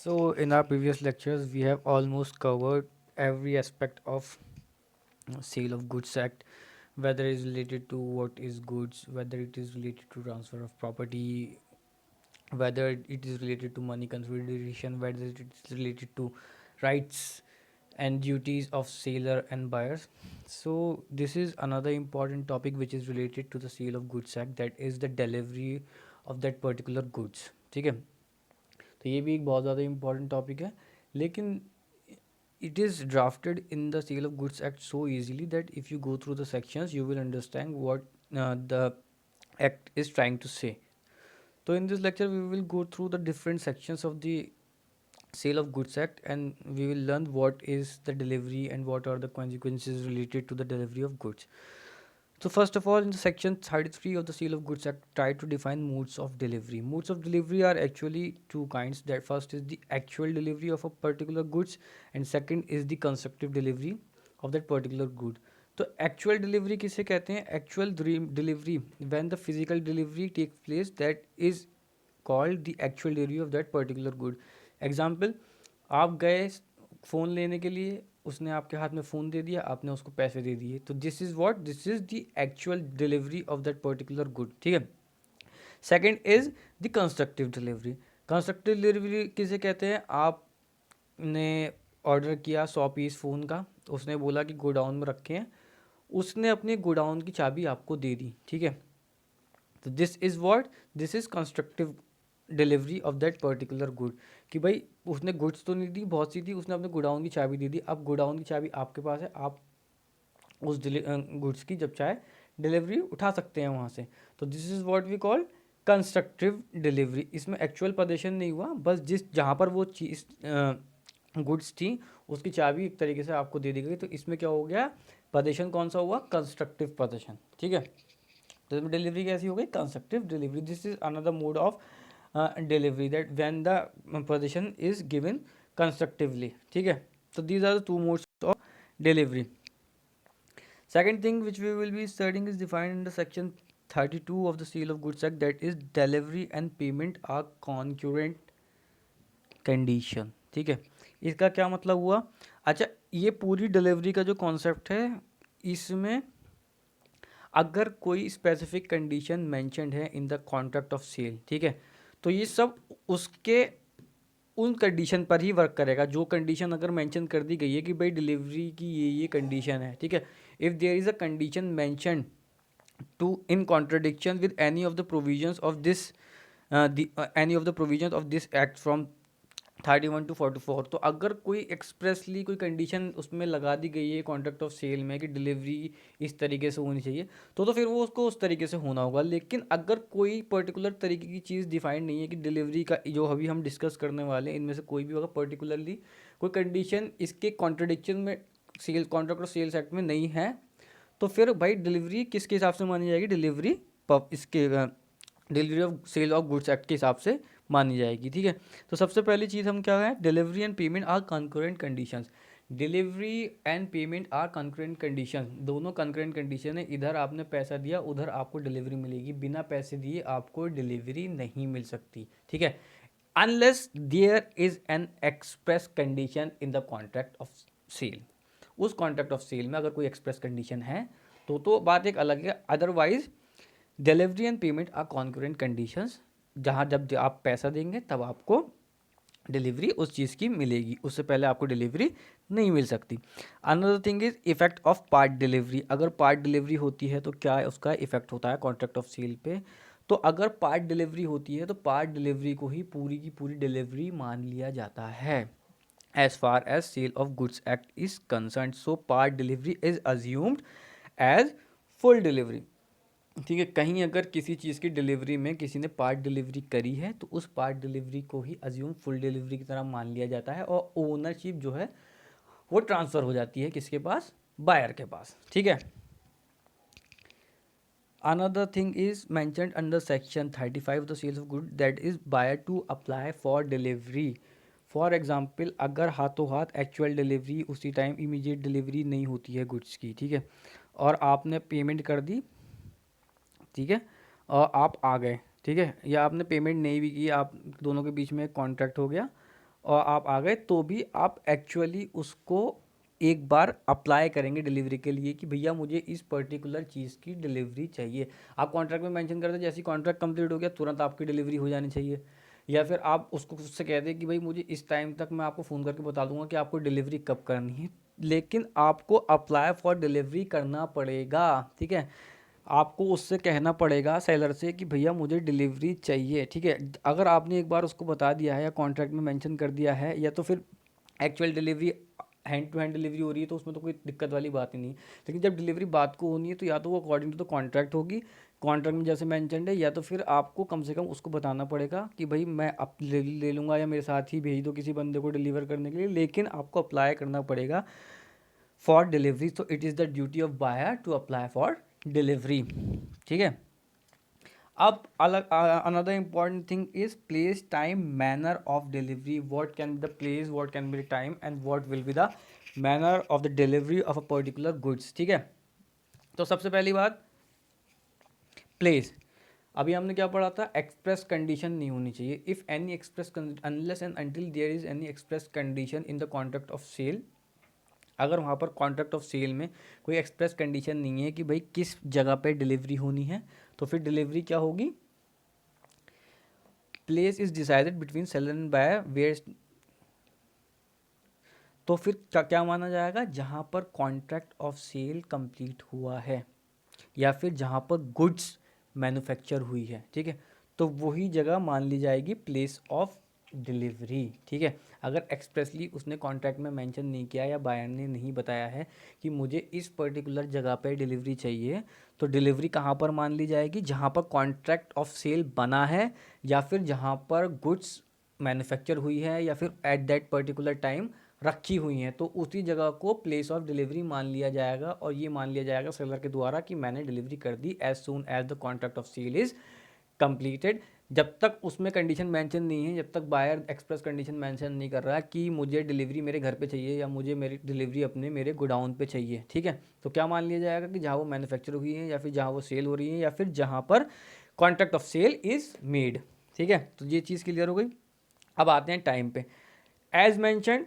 So, in our previous lectures, we have almost covered every aspect of sale of goods act, whether it is related to what is goods, whether it is related to transfer of property, whether it is related to money consideration, whether it is related to rights and duties of seller and buyers. So, this is another important topic which is related to the sale of goods act, that is the delivery of that particular goods. ठीक है, तो ये भी एक बहुत ज़्यादा important topic है, लेकिन it is drafted in the sale of goods act so easily that if you go through the sections you will understand what the act is trying to say. So in this lecture we will go through the different sections of the sale of goods act, and we will learn what is the delivery and what are the consequences related to the delivery of goods. So first of all, in the section 33 of the Sale of Goods Act, try to define modes of delivery. Modes of delivery are actually two kinds. That first is the actual delivery of a particular goods, and second is the constructive delivery of that particular good. तो actual delivery किसे कहते हैं? Actual delivery, when the physical delivery takes place, that is called the actual delivery of that particular good. Example, आप गए phone लेने के लिए, उसने आपके हाथ में फ़ोन दे दिया, आपने उसको पैसे दे दिए, तो this is what, this is the actual delivery of that particular good. ठीक है. Second is the constructive delivery. Constructive delivery किसे कहते हैं? आपने ऑर्डर किया 100 पीस फ़ोन का, उसने बोला कि गोडाउन में रखे हैं, उसने अपने गोडाउन की चाबी आपको दे दी. ठीक है. तो this is what, this is constructive delivery of that particular good. कि भाई उसने गुड्स तो नहीं दी, बहुत सी थी, उसने अपने गोडाउन की चाबी दे दी. अब गोडाउन की चाबी आपके पास है, आप उस गुड्स की जब चाहे डिलीवरी उठा सकते हैं वहाँ से. तो this is what we call constructive delivery. इसमें एक्चुअल पोजीशन नहीं हुआ, बस जिस जहाँ पर वो चीज़ गुड्स थी उसकी चाबी एक तरीके से आपको दे दी गई. तो इसमें क्या हो गया, पोजीशन कौन सा हुआ? Constructive position. ठीक है. तो इसमें डिलीवरी कैसी हो गई? Constructive delivery. This is another mode of delivery, that when the position is given constructively. ठीक है. तो these are the two modes of delivery. Second thing which we will be studying is defined in the section 32 of the Sale of Goods Act, that is delivery and payment are concurrent condition. ठीक है. इसका क्या मतलब हुआ? अच्छा, ये पूरी delivery का जो कॉन्सेप्ट है, इसमें अगर कोई स्पेसिफिक कंडीशन मेंशन्ड है in the contract of sale, ठीक है, तो ये सब उसके उन कंडीशन पर ही वर्क करेगा. जो कंडीशन अगर मेंशन कर दी गई है कि भाई डिलीवरी की ये कंडीशन है, ठीक है, if there is a condition mention to in contradiction with any of the provisions of this any of the provisions of this act from 31 to 44, तो अगर कोई एक्सप्रेसली कोई कंडीशन उसमें लगा दी गई है कॉन्ट्रैक्ट ऑफ सेल में कि डिलीवरी इस तरीके से होनी चाहिए, तो फिर वो उसको उस तरीके से होना होगा. लेकिन अगर कोई पर्टिकुलर तरीके की चीज़ डिफाइंड नहीं है कि डिलीवरी का जो अभी हम डिस्कस करने वाले हैं इनमें से कोई भी होगा, पर्टिकुलरली कोई कंडीशन इसके कॉन्ट्रडिक्शन में sale contract of sales act में नहीं है, तो फिर भाई डिलीवरी किसके हिसाब से मानी जाएगी? डिलीवरी इसके delivery of sale of goods act के हिसाब से मानी जाएगी. ठीक है. तो सबसे पहली चीज़ हम क्या है, delivery and payment are concurrent conditions. Delivery and payment are concurrent condition. दोनों कंकरेंट कंडीशन है. इधर आपने पैसा दिया, उधर आपको डिलीवरी मिलेगी. बिना पैसे दिए आपको डिलीवरी नहीं मिल सकती. ठीक है. Unless there is an express condition in the contract of sale. उस कॉन्ट्रैक्ट ऑफ सेल में अगर कोई एक्सप्रेस कंडीशन है तो बात एक अलग है. Otherwise delivery and payment are concurrent conditions. जहाँ जब आप पैसा देंगे तब आपको डिलीवरी उस चीज़ की मिलेगी, उससे पहले आपको डिलीवरी नहीं मिल सकती. Another thing is effect of part delivery. अगर पार्ट डिलीवरी होती है तो क्या उसका इफेक्ट होता है कॉन्ट्रैक्ट ऑफ सेल पे. तो अगर पार्ट डिलीवरी होती है तो पार्ट डिलीवरी को ही पूरी की पूरी डिलीवरी मान लिया जाता है as far as sale of goods act is concern. So part delivery is assumed as full delivery. ठीक है. कहीं अगर किसी चीज़ की डिलीवरी में किसी ने पार्ट डिलीवरी करी है तो उस पार्ट डिलीवरी को ही अज्यूम फुल डिलीवरी की तरह मान लिया जाता है, और ओनरशिप जो है वो ट्रांसफ़र हो जाती है किसके पास? बायर के पास. ठीक है. Another thing is mentioned under section 35 the sales of good, that is buyer to apply for delivery. For example, अगर हाथों हाथ एक्चुअल डिलीवरी उसी टाइम इमीडिएट डिलीवरी नहीं होती है गुड्स की, ठीक है, और आपने पेमेंट कर दी, ठीक है, और आप आ गए, ठीक है, या आपने पेमेंट नहीं भी की, आप दोनों के बीच में कॉन्ट्रैक्ट हो गया और आप आ गए तो भी आप एक्चुअली उसको एक बार अप्लाई करेंगे डिलीवरी के लिए कि भैया मुझे इस पर्टिकुलर चीज़ की डिलीवरी चाहिए। आप कॉन्ट्रैक्ट में मेंशन करते जैसे कॉन्ट्रैक्ट कंप्लीट हो गया तुरंत आपकी डिलीवरी हो जानी चाहिए। या फिर आप उसको उससे कह दें कि भाई मुझे इस टाइम तक मैं आपको फ़ोन करके बता दूंगा कि आपको डिलीवरी कब करनी है, लेकिन आपको अप्लाई फॉर डिलीवरी करना पड़ेगा। ठीक है, आपको उससे कहना पड़ेगा सेलर से कि भैया मुझे डिलीवरी चाहिए। ठीक है, अगर आपने एक बार उसको बता दिया है या कॉन्ट्रैक्ट में मेंशन कर दिया है या तो फिर actual delivery hand to hand delivery हो रही है तो उसमें तो कोई दिक्कत वाली बात ही नहीं। लेकिन जब डिलीवरी बात को होनी है तो या तो वो अकॉर्डिंग टू द कॉन्ट्रैक्ट होगी, कॉन्ट्रैक्ट में जैसे मैंशनड है, या तो फिर आपको कम से कम उसको बताना पड़ेगा कि भाई मैं अब ले लूँगा या मेरे साथ ही भेज दो किसी बंदे को डिलीवर करने के लिए, लेकिन आपको अप्लाई करना पड़ेगा फॉर डिलीवरी। तो it is the duty of buyer to apply for delivery. ठीक है, अब अलग another important thing is place, time, manner of delivery. What can be the place, what can be the time and what will be the manner of the delivery of a particular goods. ठीक है, तो सबसे पहली बात place. अभी हमने क्या पढ़ा था, एक्सप्रेस कंडीशन नहीं होनी चाहिए। If any express unless and until there is any express condition in the contract of sale, अगर वहाँ पर कॉन्ट्रैक्ट ऑफ सेल में कोई एक्सप्रेस कंडीशन नहीं है कि भाई किस जगह पे डिलीवरी होनी है, तो फिर डिलीवरी क्या होगी, place is decided between seller and buyer where, तो फिर क्या क्या माना जाएगा, जहाँ पर कॉन्ट्रैक्ट ऑफ सेल कंप्लीट हुआ है या फिर जहाँ पर गुड्स मैन्युफैक्चर हुई है। ठीक है, तो वही जगह मान ली जाएगी प्लेस ऑफ डिलीवरी। ठीक है, अगर एक्सप्रेसली उसने कॉन्ट्रैक्ट में मेंशन नहीं किया या बायर ने नहीं बताया है कि मुझे इस पर्टिकुलर जगह पे डिलीवरी चाहिए, तो डिलीवरी कहाँ पर मान ली जाएगी, जहाँ पर कॉन्ट्रैक्ट ऑफ सेल बना है या फिर जहाँ पर गुड्स मैन्युफैक्चर हुई है या फिर एट दैट पर्टिकुलर टाइम रखी हुई हैं, तो उसी जगह को प्लेस ऑफ डिलीवरी मान लिया जाएगा। और ये मान लिया जाएगा सेलर के द्वारा कि मैंने डिलीवरी कर दी as soon as the contract of sale is completed. जब तक उसमें कंडीशन मेंशन नहीं है, जब तक बायर एक्सप्रेस कंडीशन मेंशन नहीं कर रहा कि मुझे डिलीवरी मेरे घर पे चाहिए या मुझे मेरी डिलीवरी अपने मेरे गोडाउन पे चाहिए। ठीक है, तो क्या मान लिया जाएगा कि जहाँ वो मैन्युफैक्चर हुई है या फिर जहाँ वो सेल हो रही है या फिर जहाँ पर contract of sale is made. ठीक है, तो ये चीज़ क्लियर हो गई। अब आते हैं टाइम पे। एज मैंशन,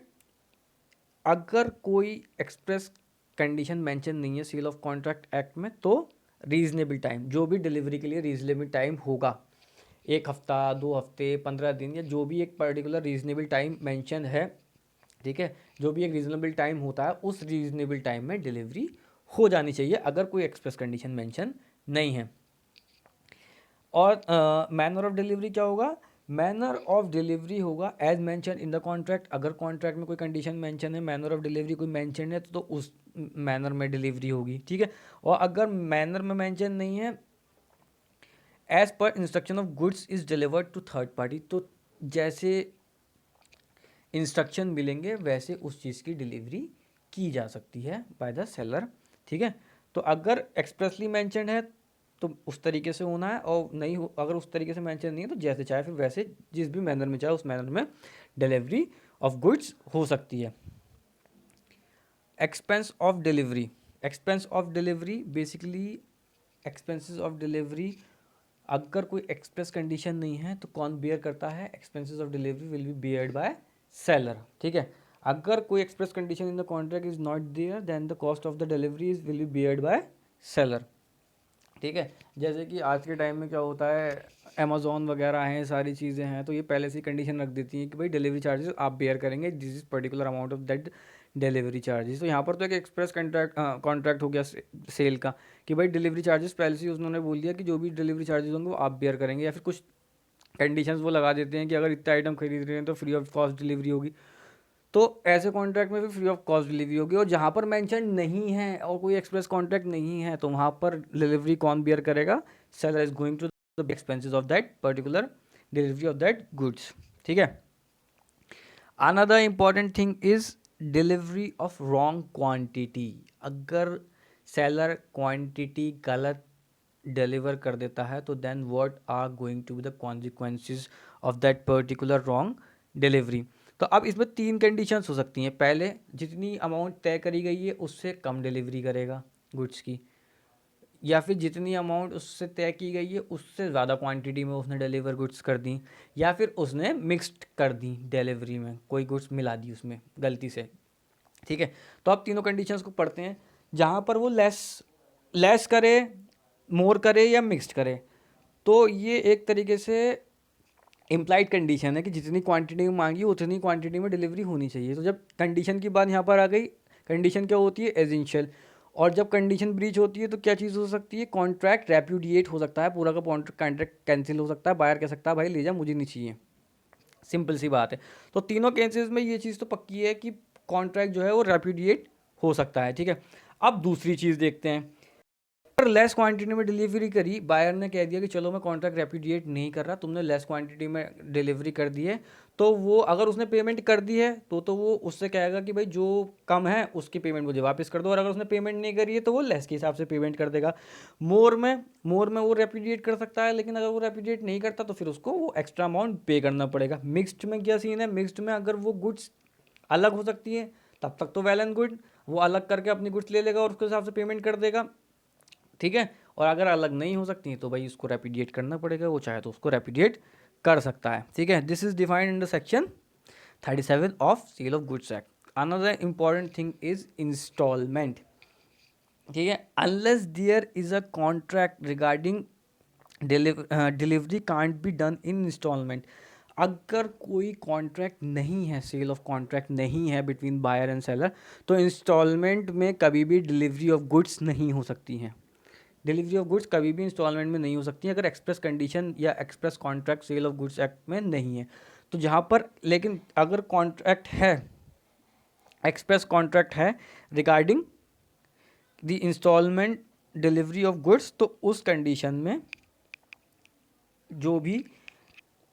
अगर कोई एक्सप्रेस कंडीशन मेंशन नहीं है सेल ऑफ कॉन्ट्रैक्ट एक्ट में, तो रीजनेबल टाइम, जो भी डिलीवरी के लिए रीजनेबल टाइम होगा, 1 हफ्ता, 2 हफ्ते, 15 दिन, या जो भी एक पर्टिकुलर रीजनेबल टाइम मेंशन है। ठीक है, जो भी एक रीजनेबल टाइम होता है उस रीजनेबल टाइम में डिलीवरी हो जानी चाहिए अगर कोई एक्सप्रेस कंडीशन मेंशन नहीं है। और मैनर ऑफ डिलीवरी क्या होगा, मैनर ऑफ डिलीवरी होगा as mention in the contract. अगर कॉन्ट्रैक्ट में कोई कंडीशन मेंशन है, मैनर ऑफ डिलीवरी कोई मेंशन है, तो उस मैनर में डिलीवरी होगी। ठीक है, और अगर मैनर में मेंशन नहीं है, एज पर instruction of goods is delivered to third party, तो जैसे इंस्ट्रक्शन मिलेंगे वैसे उस चीज़ की डिलीवरी की जा सकती है बाय द सेलर। ठीक है, तो अगर एक्सप्रेसली मेंशनड है तो उस तरीके से होना है, और नहीं हो अगर उस तरीके से मेंशन नहीं है तो जैसे चाहे फिर वैसे जिस भी मैनर में चाहे उस मैनर में डिलीवरी ऑफ गुड्स हो सकती है। Expense of delivery, expense of delivery basically expenses of delivery, अगर कोई एक्सप्रेस कंडीशन नहीं है तो कौन बियर करता है, expenses of delivery will be beared by seller. ठीक है, अगर कोई express condition in the contract is not there then the cost of the delivery is will be beared by seller. ठीक है, जैसे कि आज के टाइम में क्या होता है, अमेज़ॉन वगैरह हैं, सारी चीज़ें हैं, तो ये पहले से कंडीशन रख देती हैं कि भाई डिलीवरी चार्जेस आप बेयर करेंगे, this is particular amount of that delivery charges. तो यहाँ पर तो एक एक्सप्रेस कॉन्ट्रैक्ट हो गया सेल का कि भाई डिलीवरी चार्जेस पहले से उन्होंने बोल दिया कि जो भी डिलीवरी चार्जेस होंगे वो आप बेयर करेंगे, या फिर कुछ कंडीशंस वो लगा देते हैं कि अगर इतने आइटम खरीद रहे हैं तो फ्री ऑफ कॉस्ट डिलीवरी होगी। तो ऐसे कॉन्ट्रैक्ट में भी फ्री ऑफ कॉस्ट डिलीवरी होगी, और जहाँ पर मेंशन नहीं है और कोई एक्सप्रेस कॉन्ट्रैक्ट नहीं है तो वहाँ पर डिलीवरी कौन बियर करेगा, seller is going to the expenses of that particular delivery of that goods. ठीक है, another important thing is delivery of wrong quantity. अगर सेलर क्वांटिटी गलत डिलीवर कर देता है तो then what are going to be the consequences of that particular wrong delivery. तो अब इसमें 3 कंडीशंस हो सकती हैं। पहले, जितनी अमाउंट तय करी गई है उससे कम डिलीवरी करेगा गुड्स की, या फिर जितनी अमाउंट उससे तय की गई है उससे ज़्यादा क्वांटिटी में उसने डिलीवर गुड्स कर दी, या फिर उसने मिक्स्ड कर दी डिलीवरी में, कोई गुड्स मिला दी उसमें गलती से। ठीक है, तो आप तीनों कंडीशंस को पढ़ते हैं। जहाँ पर वो लेस करे, मोर करे या मिक्स्ड करे, तो ये एक तरीके से इम्प्लाइड कंडीशन है कि जितनी क्वांटिटी में मांगी उतनी क्वांटिटी में डिलीवरी होनी चाहिए। तो जब कंडीशन की बात यहाँ पर आ गई, कंडीशन क्या होती है? एसेंशियल। और जब कंडीशन ब्रीच होती है तो क्या चीज़ हो सकती है? कॉन्ट्रैक्ट रेप्यूडिएट हो सकता है, पूरा का कॉन्ट्रैक्ट कैंसिल हो सकता है, बायर कह सकता है भाई ले जा, मुझे नहीं चाहिए। सिंपल सी बात है। तो तीनों केसेस में ये चीज़ तो पक्की है कि कॉन्ट्रैक्ट जो है वो रेप्यूडिएट हो सकता है। ठीक है, अब दूसरी चीज़ देखते हैं। अगर लेस क्वांटिटी में डिलीवरी करी, बायर ने कह दिया कि चलो मैं कॉन्ट्रैक्ट रेप्यूडिएट नहीं कर रहा, तुमने लेस क्वांटिटी में डिलीवरी कर दी है, तो वो अगर उसने पेमेंट कर दी है तो वो उससे कहेगा कि भाई जो कम है उसकी पेमेंट मुझे वापस कर दो, और अगर उसने पेमेंट नहीं करी है तो वो लेस के हिसाब से पेमेंट कर देगा। मोर में वो रेप्यूडिएट कर सकता है, लेकिन अगर वो रेप्यूडिएट नहीं करता तो फिर उसको वो एक्स्ट्रा अमाउंट पे करना पड़ेगा। मिक्स्ड में क्या सीन है? मिक्स्ड में अगर वो गुड्स अलग हो सकती है तब तक तो वेल एंड गुड, वो अलग करके अपनी गुड्स ले लेगा और उसके हिसाब से पेमेंट कर देगा। ठीक है, और अगर अलग नहीं हो सकती तो भाई उसको रेपिडिएट करना पड़ेगा, वो चाहे तो उसको रेपिडिएट कर सकता है। ठीक है, this is defined in the section 37 of sale of goods act. Another important thing is instalment. ठीक है, unless there is a contract regarding delivery can't be done in instalment. अगर कोई कॉन्ट्रैक्ट नहीं है, सेल ऑफ कॉन्ट्रैक्ट नहीं है between buyer and seller, तो instalment में कभी भी डिलीवरी ऑफ गुड्स नहीं हो सकती हैं। डिलीवरी ऑफ गुड्स कभी भी इंस्टॉलमेंट में नहीं हो सकती है अगर एक्सप्रेस कंडीशन या express contract sale of goods act में नहीं है। तो जहाँ पर लेकिन अगर कॉन्ट्रैक्ट है, एक्सप्रेस कॉन्ट्रैक्ट है regarding the instalment delivery of goods, तो उस कंडीशन में जो भी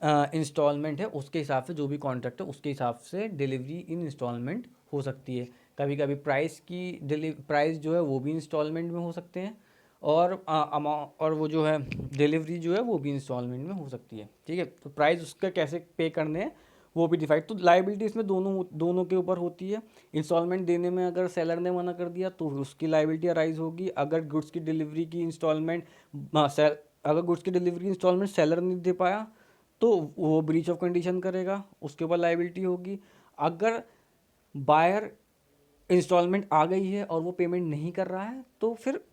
इंस्टॉलमेंट है उसके हिसाब से, जो भी कॉन्ट्रैक्ट है उसके हिसाब से डिलीवरी इन इंस्टॉलमेंट हो सकती है। कभी कभी प्राइस जो है वो भी इंस्टॉलमेंट में हो सकते हैं, और अमाउंट और वो जो है डिलीवरी जो है वो भी इंस्टॉलमेंट में हो सकती है। ठीक है, तो प्राइस उसका कैसे पे करने हैं वो भी डिफाइड। तो लाइबिलिटी इसमें दोनों के ऊपर होती है। इंस्टॉलमेंट देने में अगर सेलर ने मना कर दिया तो उसकी लाइबिलिटी अराइज होगी। अगर गुड्स की डिलीवरी की इंस्टॉलमेंट अगर गुड्स की डिलीवरी की इंस्टॉलमेंट सेलर नहीं दे पाया तो वो ब्रीच ऑफ कंडीशन करेगा, उसके ऊपर लाइबिलिटी होगी। अगर बायर इंस्टॉलमेंट आ गई है और वो पेमेंट नहीं कर रहा है तो फिर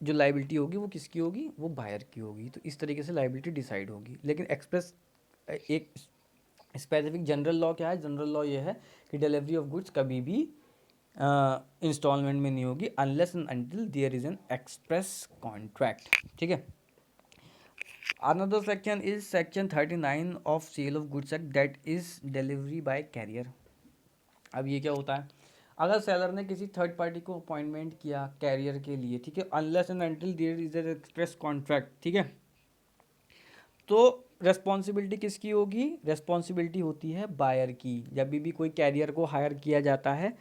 जो लाइबिलिटी होगी वो किसकी होगी? वो बायर की होगी। तो इस तरीके से लाइबिलिटी डिसाइड होगी। लेकिन एक्सप्रेस एक स्पेसिफिक जनरल लॉ क्या है? जनरल लॉ ये है कि डिलीवरी ऑफ गुड्स कभी भी इंस्टॉलमेंट में नहीं होगी unless and until there is an express contract. ठीक है, another section is section 39 of sale of goods act, that is delivery by carrier. अब ये क्या होता है? अगर सेलर ने किसी थर्ड पार्टी को अपॉइंटमेंट किया कैरियर के लिए, ठीक है, unless and until there is an express contract, ठीक है, तो रेस्पॉन्सिबिलिटी किसकी होगी? रेस्पॉन्सिबिलिटी होती है बायर की। जब भी कोई कैरियर को हायर किया जाता है,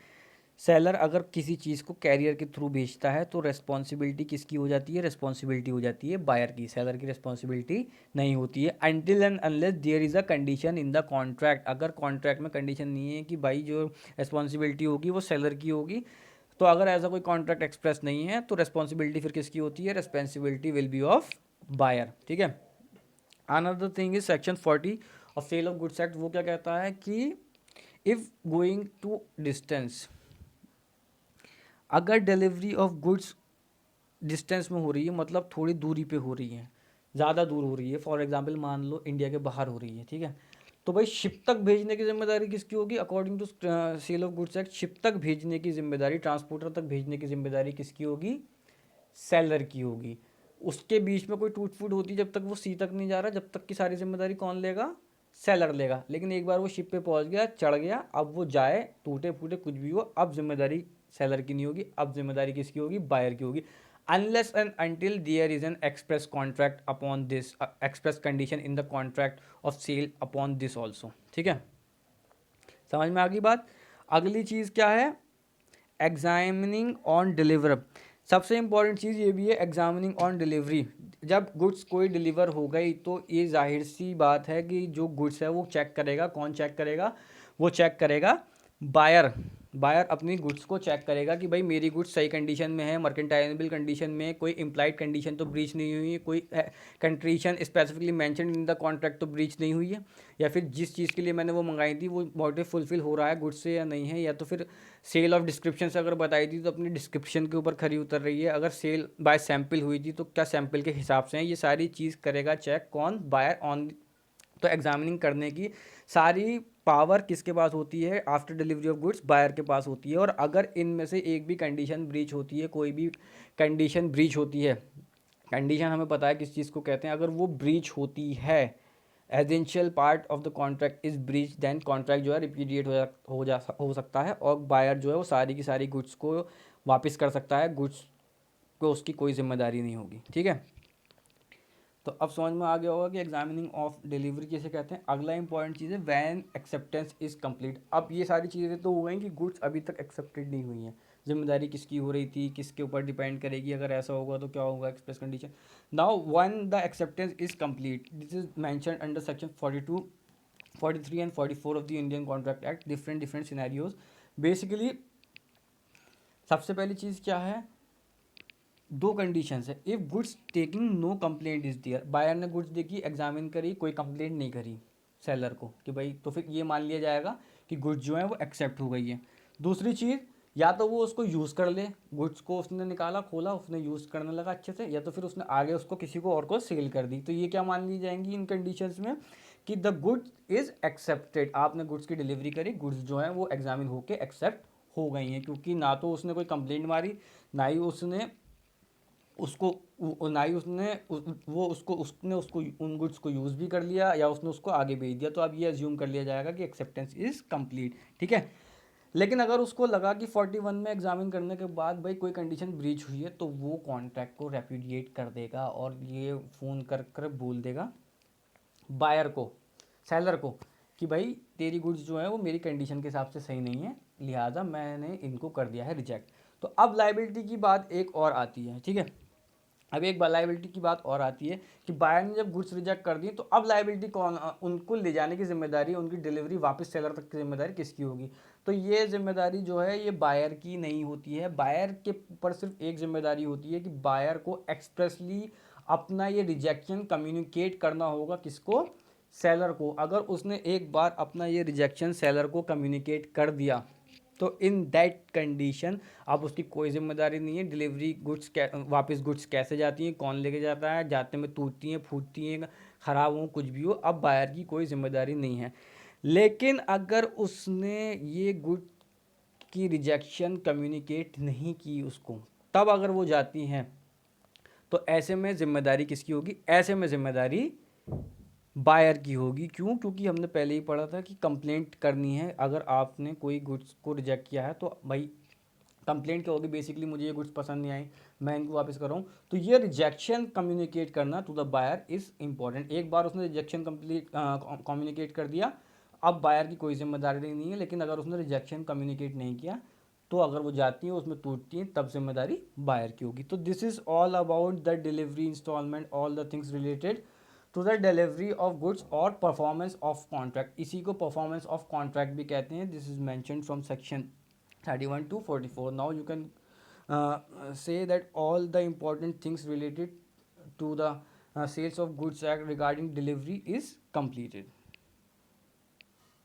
सेलर अगर किसी चीज़ को कैरियर के थ्रू बेचता है तो रेस्पॉन्सिबिलिटी किसकी हो जाती है? रेस्पॉन्सिबिलिटी हो जाती है बायर की, सेलर की रेस्पॉन्सिबिलिटी नहीं होती है। Until and unless there is a condition in the contract. अगर कॉन्ट्रैक्ट में कंडीशन नहीं है कि भाई जो रेस्पॉन्सिबिलिटी होगी वो सेलर की होगी, तो अगर ऐसा कोई कॉन्ट्रैक्ट एक्सप्रेस नहीं है तो रेस्पॉन्सिबिलिटी फिर किसकी होती है? Responsibility will be of buyer. ठीक है, another thing is section 40 of sale of goods act. वो क्या कहता है कि इफ गोइंग टू डिस्टेंस, अगर डिलीवरी ऑफ गुड्स डिस्टेंस में हो रही है, मतलब थोड़ी दूरी पे हो रही है, ज़्यादा दूर हो रही है, फॉर एग्जांपल मान लो इंडिया के बाहर हो रही है, ठीक है, तो भाई शिप तक भेजने की जिम्मेदारी किसकी होगी? According to sale of goods act, ship तक भेजने की जिम्मेदारी, ट्रांसपोर्टर तक भेजने की जिम्मेदारी किसकी होगी? सेलर की होगी। उसके बीच में कोई टूट फूट होती है, जब तक वो सी तक नहीं जा रहा, जब तक की सारी जिम्मेदारी कौन लेगा? सेलर लेगा। लेकिन एक बार वो शिप पे पहुंच गया, चढ़ गया, अब वो जाए टूटे फूटे कुछ भी हो, अब जिम्मेदारी सेलर की नहीं होगी, अब जिम्मेदारी किसकी होगी? बायर की होगी। Unless and until there is an express contract upon this, express condition in the contract of sale upon this also. ठीक है, समझ में आ गई बात? अगली चीज़ क्या है? Examining on deliver. सबसे इंपॉर्टेंट चीज़ ये भी है, एग्जामिनिंग ऑन डिलीवरी। जब गुड्स कोई डिलीवर हो गई तो ये जाहिर सी बात है कि जो गुड्स है वो चेक करेगा। कौन चेक करेगा? वो चेक करेगा बायर। बायर अपनी गुड्स को चेक करेगा कि भाई मेरी गुड्स सही कंडीशन में है, मर्केंटाइलेबल कंडीशन में, कोई इम्प्लाइड कंडीशन तो ब्रीच नहीं हुई है, कोई condition specifically mention in the contract तो ब्रीच नहीं हुई है, या फिर जिस चीज़ के लिए मैंने वो मंगाई थी वो मोटिव फुलफिल हो रहा है गुड्स से या नहीं है, या तो फिर सेल ऑफ डिस्क्रिप्शन से अगर बताई थी तो अपनी डिस्क्रिप्शन के ऊपर खरी उतर रही है, अगर सेल बाय सैम्पल हुई थी तो क्या सैम्पल के हिसाब से है, ये सारी चीज़ करेगा चेक कौन, बायर ऑन। तो एग्जामिनिंग करने की सारी पावर किसके पास होती है, after delivery of goods buyer के पास होती है। और अगर इनमें से एक भी कंडीशन ब्रीच होती है, कोई भी कंडीशन ब्रीच होती है, कंडीशन हमें पता है किस चीज़ को कहते हैं, अगर वो ब्रीच होती है, essential part of the contract is breach, then contract जो है रिपीडिएट हो सकता है, और बायर जो है वो सारी की सारी गुड्स को वापस कर सकता है, गुड्स को उसकी कोई जिम्मेदारी नहीं होगी। ठीक है, तो अब समझ में आ गया होगा कि एग्जामिनिंग ऑफ डिलीवरी किसे कहते हैं। अगला इंपॉर्टेंट चीज़ है वैन एक्सेप्टेंस इज कंप्लीट। अब ये सारी चीज़ें तो हो गई कि गुड्स अभी तक एक्सेप्टेड नहीं हुई हैं, जिम्मेदारी किसकी हो रही थी, किसके ऊपर डिपेंड करेगी, अगर ऐसा होगा तो क्या होगा, express condition. Now when the acceptance is complete, this is mentioned under section 42, 43 and 44 of the Indian contract act, different different scenarios. Basically सबसे पहली चीज़ क्या है, दो कंडीशंस है, if goods taking no complaint is there, buyer ने goods देखी, examine करी, कोई कंप्लेंट नहीं करी सेलर को कि भाई, तो फिर ये मान लिया जाएगा कि गुड्स जो है वो एक्सेप्ट हो गई है। दूसरी चीज़, या तो वो उसको यूज़ कर ले, गुड्स को उसने निकाला खोला, उसने यूज़ करने लगा अच्छे से, या तो फिर उसने आगे उसको किसी को और को सेल कर दी, तो ये क्या मान ली जाएंगी इन कंडीशंस में कि द गुड्स इज एक्सेप्टेड, आपने गुड्स की डिलीवरी करी, गुड्स जो है वो एग्जामिन होके एक्सेप्ट हो गई हैं, क्योंकि ना तो उसने कोई कंप्लेंट मारी, ना ही उसने उसको ना ही उसने वो उसको उसने उसको उन गुड्स को यूज़ भी कर लिया या उसने उसको आगे भेज दिया, तो अब ये अज्यूम कर लिया जाएगा कि एक्सेप्टेंस इज़ कंप्लीट। ठीक है, लेकिन अगर उसको लगा कि 41 में एग्जामिन करने के बाद भाई कोई कंडीशन ब्रीच हुई है, तो वो कॉन्ट्रैक्ट को रेपुडिएट कर देगा और ये फ़ोन कर कर बोल देगा बायर को, सेलर को, कि भाई तेरी गुड्स जो है वो मेरी कंडीशन के हिसाब से सही नहीं है, लिहाजा मैंने इनको कर दिया है रिजेक्ट। तो अब लाइबिलिटी की बात एक और आती है। ठीक है, अब एक लाइबिलिटी की बात और आती है कि बायर ने जब गुड्स रिजेक्ट कर दी, तो अब लाइबिलिटी कौन, उनको ले जाने की जिम्मेदारी, उनकी डिलीवरी वापस सेलर तक की जिम्मेदारी किसकी होगी। तो ये जिम्मेदारी जो है ये बायर की नहीं होती है, बायर के ऊपर सिर्फ एक जिम्मेदारी होती है कि बायर को एक्सप्रेसली अपना ये रिजेक्शन कम्युनिकेट करना होगा, किसको, सेलर को। अगर उसने एक बार अपना ये रिजेक्शन सेलर को कम्युनिकेट कर दिया, तो इन दैट कंडीशन अब उसकी कोई जिम्मेदारी नहीं है, डिलीवरी गुड्स वापस गुड्स कैसे जाती हैं, कौन लेके जाता है, जाते में टूटती हैं, फूटती हैं, ख़राब हो, कुछ भी हो, अब बायर की कोई जिम्मेदारी नहीं है। लेकिन अगर उसने ये गुड की रिजेक्शन कम्युनिकेट नहीं की उसको, तब अगर वो जाती हैं, तो ऐसे में जिम्मेदारी किसकी होगी, ऐसे में जिम्मेदारी बायर की होगी। क्यों, क्योंकि हमने पहले ही पढ़ा था कि कंप्लेंट करनी है, अगर आपने कोई गुड्स को रिजेक्ट किया है तो भाई कंप्लेंट क्या होगी, बेसिकली मुझे ये गुड्स पसंद नहीं आई, मैं इनको वापस कर रहा हूँ, तो ये रिजेक्शन कम्युनिकेट करना to the buyer is important. एक बार उसने रिजेक्शन कंप्लीट कम्युनिकेट कर दिया, अब बायर की कोई जिम्मेदारी नहीं है, लेकिन अगर उसने रिजेक्शन कम्युनिकेट नहीं किया, तो अगर वो जाती है उसमें टूटती है, तब जिम्मेदारी बायर की होगी। तो this is all about the delivery installment, all the things related to the delivery of goods और परफॉर्मेंस ऑफ कॉन्ट्रैक्ट। इसी को परफॉर्मेंस ऑफ कॉन्ट्रैक्ट भी कहते हैं। This is mentioned from section 31 to 44. Now you can say that all the important things related to the sales of goods act regarding delivery is completed.